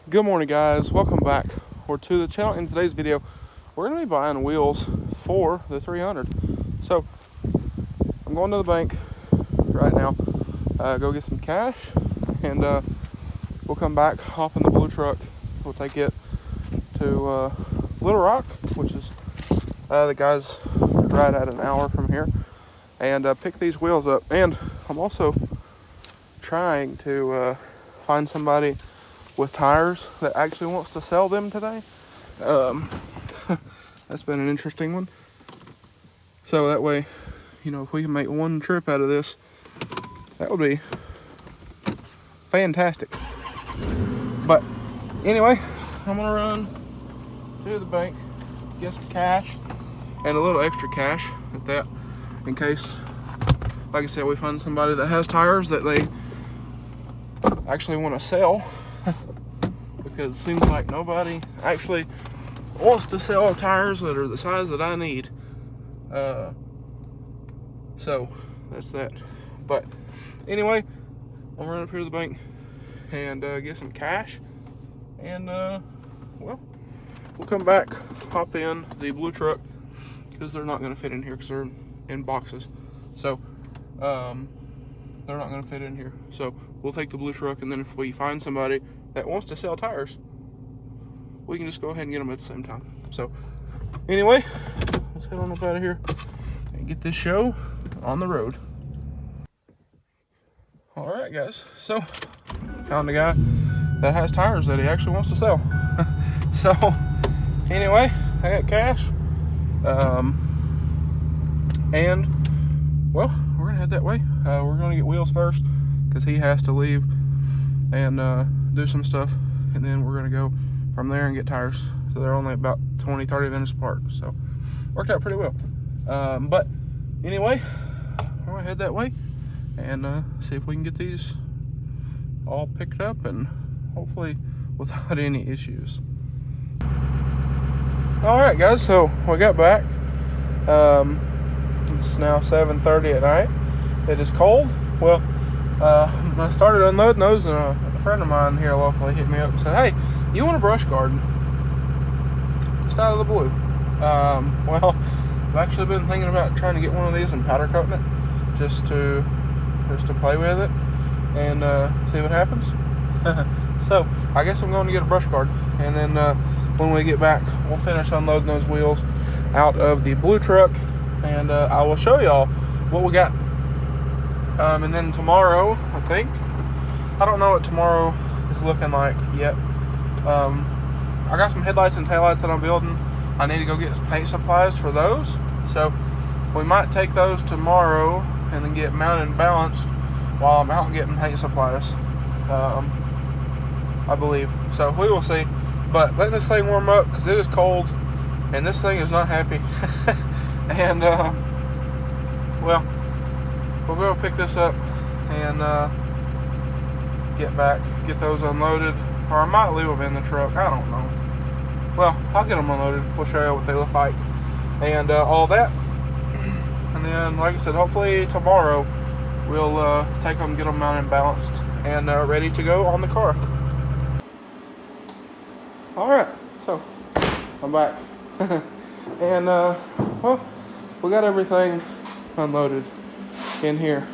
Good morning, guys. Welcome back to the channel. In today's video, we're going to be buying wheels for the 300. So I'm going to the bank right now, go get some cash, and we'll come back, hop in the blue truck. We'll take it to Little Rock, which is the guys right at an hour from here, and pick these wheels up. And I'm also trying to find somebody with tires that actually wants to sell them today. That's been an interesting one. So that way, you know, if we can make one trip out of this, that would be fantastic. But anyway, I'm gonna run to the bank, get some cash, and a little extra cash at that, in case, like I said, we find somebody that has tires that they actually want to sell. Because it seems like nobody actually wants to sell tires that are the size that I need. So that's that. But anyway, I'm running up here to the bank and get some cash, and well, we'll come back, hop in the blue truck, because they're not going to fit in here because they're in boxes. So they're not going to fit in here. So we'll take the blue truck, and then if we find somebody that wants to sell tires, we can just go ahead and get them at the same time. So anyway, let's head on up out of here and get this show on the road. All right, guys, so found a guy that has tires that he actually wants to sell. So anyway, I got cash, and well, we're gonna head that way. We're gonna get wheels first because he has to leave and do some stuff, and then we're gonna go from there and get tires. So they're only about 20-30 minutes apart, so worked out pretty well. But anyway, we're gonna head that way and see if we can get these all picked up, and hopefully without any issues. All right, guys, so we got back. It's now 7:30 at night. It is cold. Well, I started unloading those, and a friend of mine here locally hit me up and said, "Hey, you want a brush guard?" Just out of the blue. Well, I've actually been thinking about trying to get one of these and powder coating it, just to play with it and see what happens. So I guess I'm going to get a brush guard, and then when we get back, we'll finish unloading those wheels out of the blue truck, and I will show y'all what we got. And then tomorrow, I think, I don't know what tomorrow is looking like yet. I got some headlights and taillights that I'm building. I need to go get some paint supplies for those. So we might take those tomorrow and then get mounted and balanced while I'm out getting paint supplies, I believe. So we will see. But letting this thing warm up, because it is cold and this thing is not happy. And well, we'll go pick this up and get back, get those unloaded, or I might leave them in the truck. I don't know. Well, I'll get them unloaded. We'll show you what they look like and all that. And then, like I said, hopefully tomorrow we'll take them, get them mounted and balanced, and ready to go on the car. All right, so I'm back. And well, we got everything unloaded in here.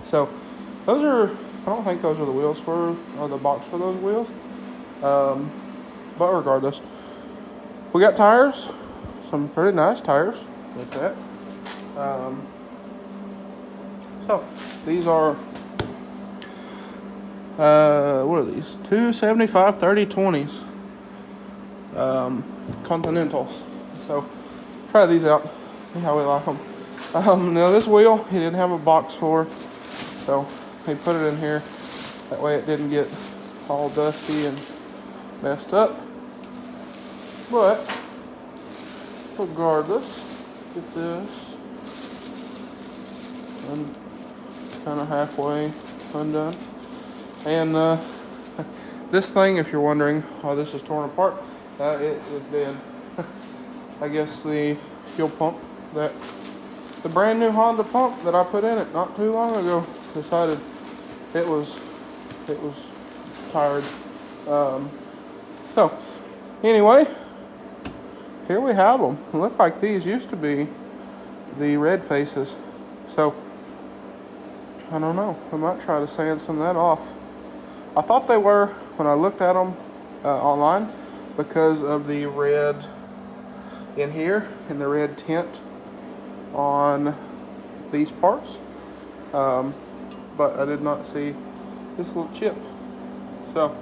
So those are, I don't think those are the wheels for, or the box for those wheels. But regardless, we got tires, some pretty nice tires with that. So these are what are these? 275 30/20s, Continentals. So try these out, see how we like them. Now this wheel he didn't have a box for, so he put it in here. That way it didn't get all dusty and messed up. But regardless, get this and kind of halfway undone. And this thing, if you're wondering how this is torn apart, it is dead. I guess the fuel pump, that the brand new Honda pump that I put in it not too long ago, decided it was tired. So, anyway, here we have them. It looked like these used to be the red faces. So, I don't know. I might try to sand some of that off. I thought they were when I looked at them online because of the red in here and the red tint on these parts. But I did not see this little chip. So,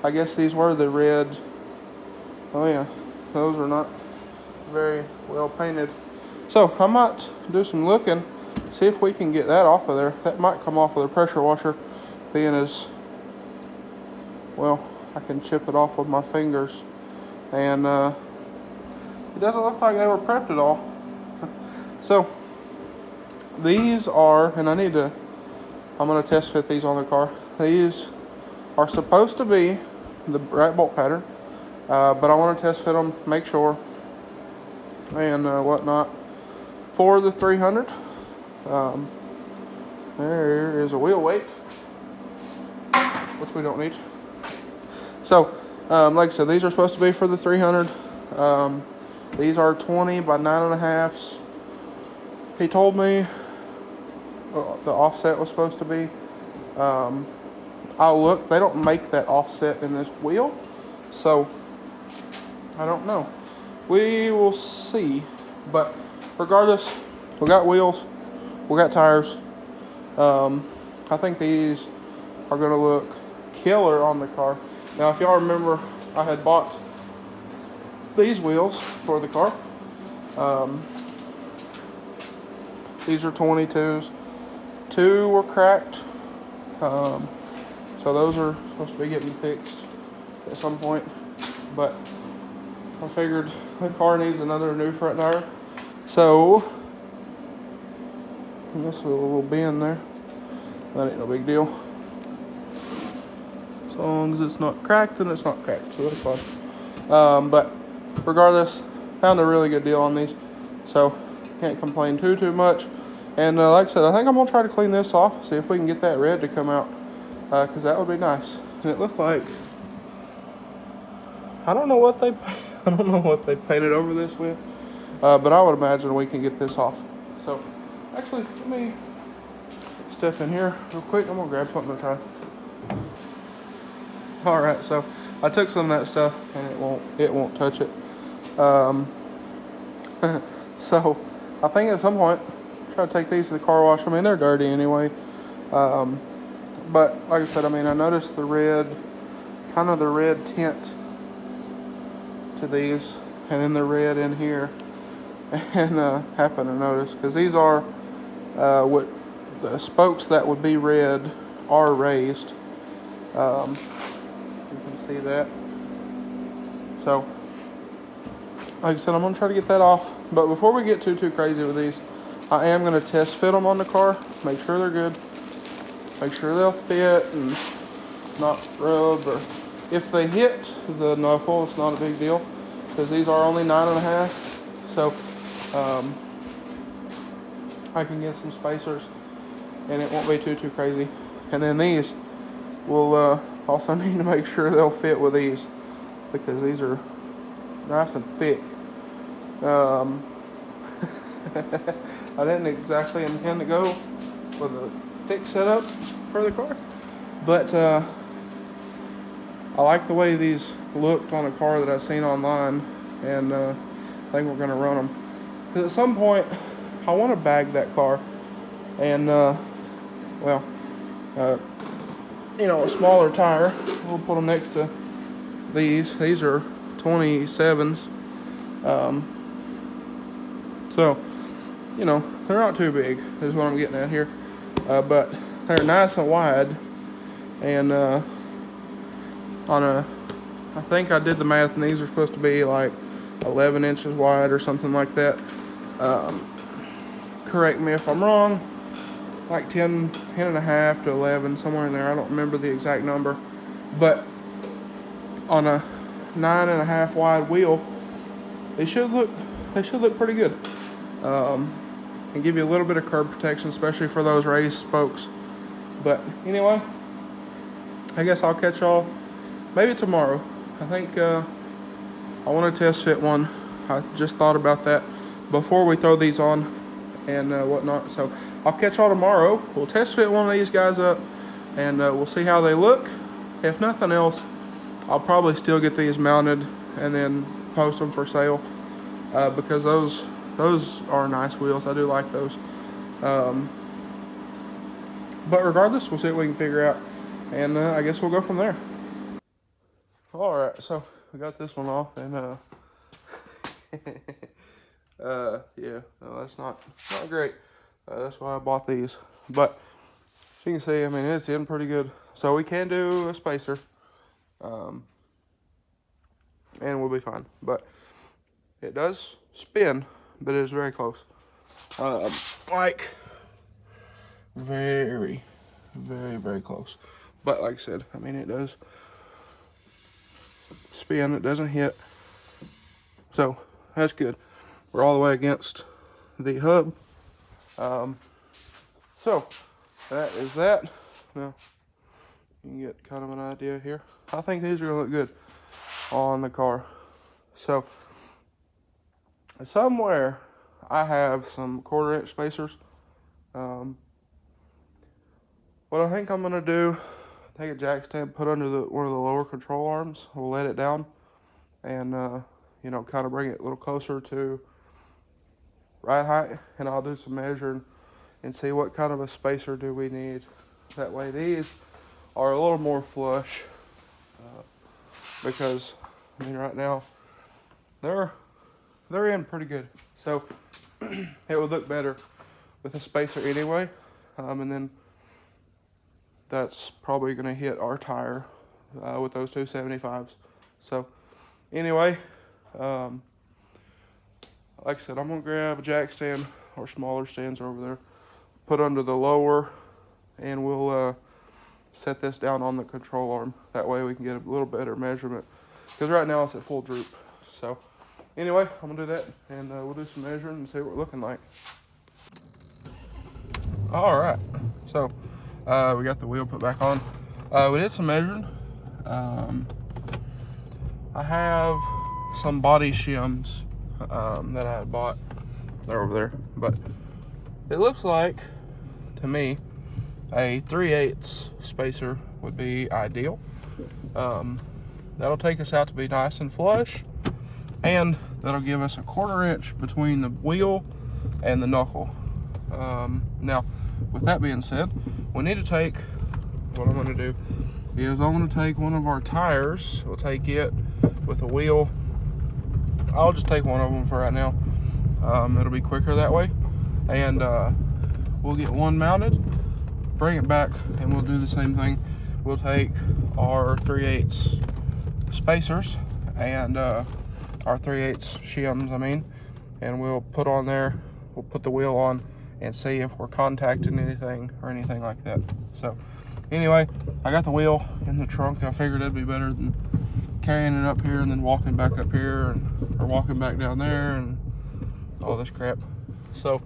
I guess these were the red. Oh yeah, those are not very well painted. So I might do some looking, see if we can get that off of there. That might come off with a pressure washer, being as well, I can chip it off with my fingers. And it doesn't look like they were prepped at all. So these are, and I'm gonna test fit these on the car. These are supposed to be the right bolt pattern, but I want to test fit them, make sure, and whatnot. For the 300, there is a wheel weight, which we don't need. So, like I said, these are supposed to be for the 300. These are 20 by 9.5. He told me the offset was supposed to be. I'll look. They don't make that offset in this wheel, so I don't know. We will see. But regardless, we got wheels, we got tires. I think these are going to look killer on the car. Now, if y'all remember, I had bought these wheels for the car. These are 22s. 2 were cracked. So those are supposed to be getting fixed at some point. But I figured the car needs another new front tire. So, I guess a little bend there. That ain't no big deal. As long as it's not cracked, then it's not cracked. So that's fine. But regardless, found a really good deal on these. So, can't complain too much. And like I said, I think I'm going to try to clean this off. See if we can get that red to come out. Because that would be nice. And it looked like, I don't know what they painted over this with, but I would imagine we can get this off. So actually, let me step in here real quick. I'm gonna grab something to try. All right, so I took some of that stuff and it won't touch it. So I think at some point try to take these to the car wash. I mean, they're dirty anyway. But like I said, I mean, I noticed the red, kind of the red tint to these, and then the red in here, and happened to notice, because these are what the spokes that would be red are raised. You can see that. So, like I said, I'm going to try to get that off. But before we get too crazy with these, I am going to test fit them on the car, make sure they're good. Make sure they'll fit and not rub, or if they hit the knuckle, it's not a big deal because these are only 9.5. So I can get some spacers and it won't be too crazy. And then these will also need to make sure they'll fit with these because these are nice and thick. I didn't exactly intend to go with a thick setup for the car, but I like the way these looked on a car that I've seen online, and I think we're going to run them because at some point I want to bag that car and well, you know, a smaller tire. We'll put them next to these are 27s, so you know, they're not too big is what I'm getting at here, but they're nice and wide, and I think I did the math, and these are supposed to be like 11 inches wide or something like that. Correct me if I'm wrong, like 10 and a half to 11, somewhere in there. I don't remember the exact number, but on a 9.5 wide wheel, they should look pretty good. And give you a little bit of curb protection, especially for those raised spokes. But anyway, I guess I'll catch y'all maybe tomorrow. I think I want to test fit one. I just thought about that before we throw these on and whatnot. So I'll catch y'all tomorrow. We'll test fit one of these guys up, and we'll see how they look. If nothing else, I'll probably still get these mounted and then post them for sale because those are nice wheels. I do like those. But regardless, we'll see what we can figure out, and I guess we'll go from there. All right, so we got this one off, and yeah, no, that's not great. That's why I bought these. But as you can see, I mean, it's in pretty good. So we can do a spacer, and we'll be fine. But it does spin, but it is very close. Like very, very, very close. But like I said, I mean, it does spin. It doesn't hit. So that's good. We're all the way against the hub. So that is that. Now you can get kind of an idea here. I think these are gonna look good on the car. So somewhere I have some 1/4 inch spacers. What I think I'm gonna do, take a jack stand, put under one of the lower control arms. We'll let it down, and you know, kind of bring it a little closer to ride height, and I'll do some measuring and see what kind of a spacer do we need. That way these are a little more flush, because I mean right now they're in pretty good. So it would look better with a spacer anyway, and then that's probably going to hit our tire with those 275s. So anyway, like I said, I'm going to grab a jack stand or smaller stands over there, put under the lower, and we'll set this down on the control arm. That way we can get a little better measurement, because right now it's at full droop. So anyway, I'm going to do that, and we'll do some measuring and see what we're looking like. All right, so we got the wheel put back on. We did some measuring. I have some body shims that I had bought. They're over there, but it looks like to me a 3/8 spacer would be ideal. That'll take us out to be nice and flush, and that'll give us a 1/4 inch between the wheel and the knuckle. Now, with that being said, we need to take, what I'm going to do is I'm going to take one of our tires. We'll take it with a wheel. I'll just take one of them for right now. It'll be quicker that way. And we'll get one mounted, bring it back, and we'll do the same thing. We'll take our 3/8 spacers and our 3/8 shims, I mean, and we'll put on there, we'll put the wheel on and see if we're contacting anything or anything like that. So anyway, I got the wheel in the trunk. I figured it'd be better than carrying it up here and then walking back up here, or walking back down there and all this crap. So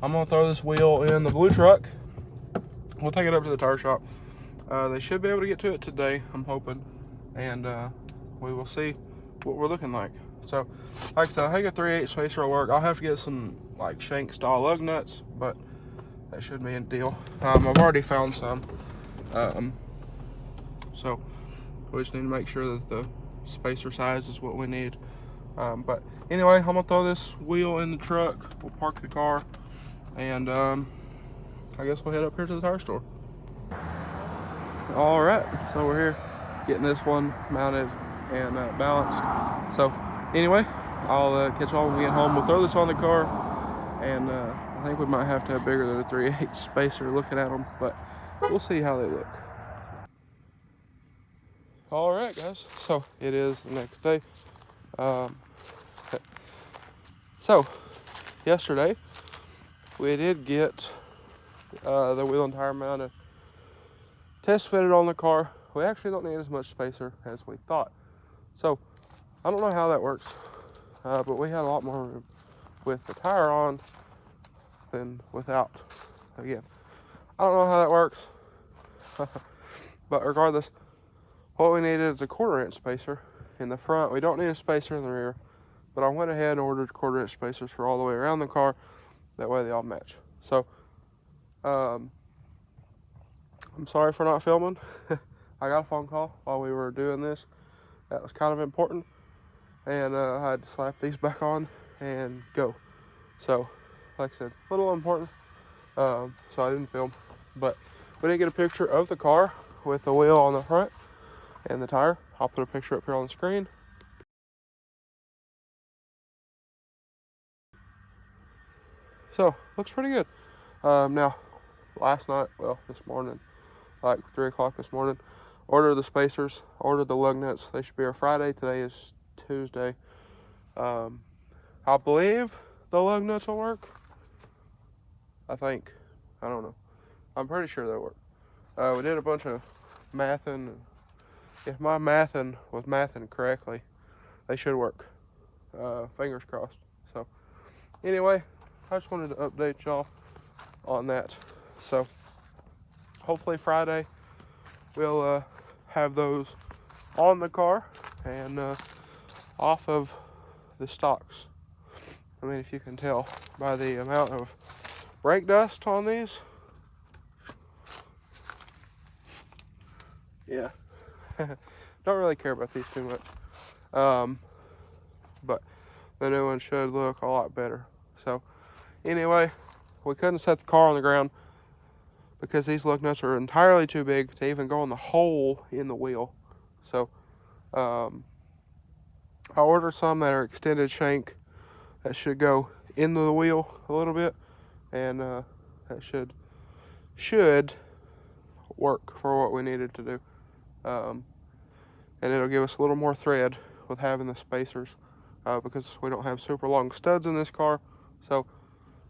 I'm gonna throw this wheel in the blue truck. We'll take it up to the tire shop. They should be able to get to it today, I'm hoping, and we will see what we're looking like. So like I said, I think a 3/8 spacer will work. I'll have to get some like shank style lug nuts, but that should be a deal. I've already found some, so we just need to make sure that the spacer size is what we need. But anyway, I'm gonna throw this wheel in the truck. We'll park the car, and I guess we'll head up here to the tire store. All right, so we're here getting this one mounted and balanced. So anyway, I'll catch y'all when we get home. We'll throw this on the car, and I think we might have to have bigger than a 3/8 spacer looking at them, but we'll see how they look. All right, guys, so it is the next day. So yesterday we did get the wheel and tire mounted, test fitted on the car. We actually don't need as much spacer as we thought. So I don't know how that works, but we had a lot more room with the tire on than without. Again, I don't know how that works, but regardless, what we needed is a 1/4 inch spacer in the front. We don't need a spacer in the rear, but I went ahead and ordered 1/4 inch spacers for all the way around the car. That way they all match. So, I'm sorry for not filming. I got a phone call while we were doing this. That was kind of important. And I had to slap these back on and go. So, like I said, a little important. So I didn't film. But we did get a picture of the car with the wheel on the front and the tire. I'll put a picture up here on the screen. So, looks pretty good. Now, last night, well, this morning, like 3 o'clock this morning, ordered the spacers, ordered the lug nuts. They should be here Friday. Today is Tuesday. I believe the lug nuts will work. I think. I don't know. I'm pretty sure they'll work. We did a bunch of mathing. If my mathing was mathing correctly, they should work. Fingers crossed. So, anyway, I just wanted to update y'all on that. So, hopefully Friday we'll have those on the car and off of the stocks. I mean, if you can tell by the amount of brake dust on these. Yeah. Don't really care about these too much. But the new one should look a lot better. So, anyway, we couldn't set the car on the ground because these lug nuts are entirely too big to even go in the hole in the wheel. So, I ordered some that are extended shank that should go into the wheel a little bit, and that should work for what we needed to do. And it'll give us a little more thread with having the spacers, because we don't have super long studs in this car. So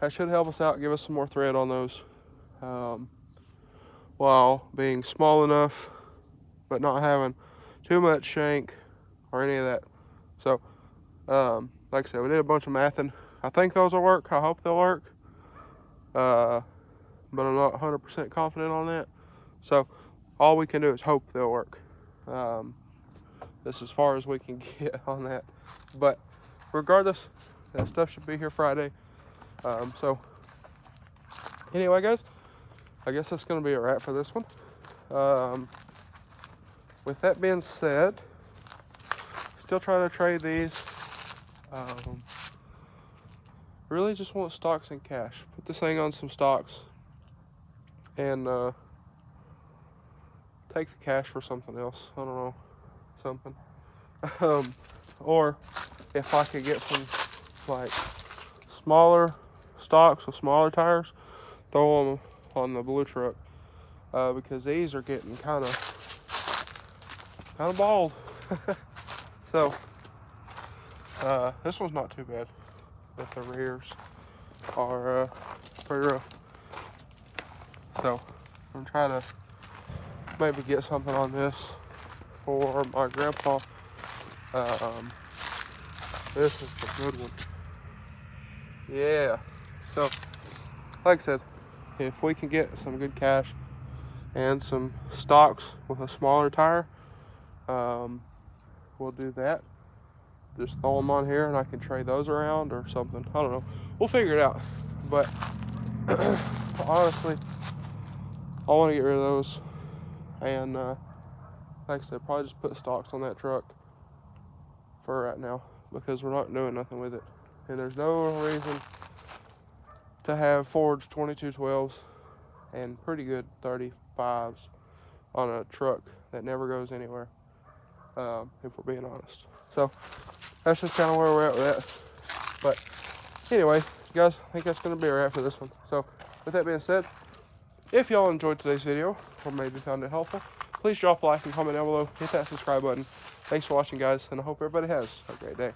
that should help us out, give us some more thread on those, while being small enough but not having too much shank or any of that. So like I said, we did a bunch of mathing. I think those will work. I hope they'll work, but I'm not 100% confident on that. So all we can do is hope they'll work. This is as far as we can get on that. But regardless, that stuff should be here Friday. So anyway, guys, I guess that's going to be a wrap for this one. With that being said, still trying to trade these. Really just want stocks and cash. Put this thing on some stocks and take the cash for something else. I don't know, something. Or if I could get some like smaller stocks with smaller tires, throw them on the blue truck, because these are getting kind of bald. So this one's not too bad, but the rears are pretty rough. So I'm trying to maybe get something on this for my grandpa. This is a good one. Yeah. So like I said, if we can get some good cash and some stocks with a smaller tire, we'll do that. Just throw them on here and I can trade those around or something. I don't know. We'll figure it out. But honestly, I want to get rid of those. And like I said, probably just put stocks on that truck for right now, because we're not doing nothing with it. And there's no reason to have forged 2212s and pretty good 35s on a truck that never goes anywhere, if we're being honest. So that's just kind of where we're at with that. But anyway, guys, I think that's going to be a wrap for this one. So with that being said, if y'all enjoyed today's video or maybe found it helpful, please drop a like and comment down below. Hit that subscribe button. Thanks for watching, guys, and I hope everybody has a great day.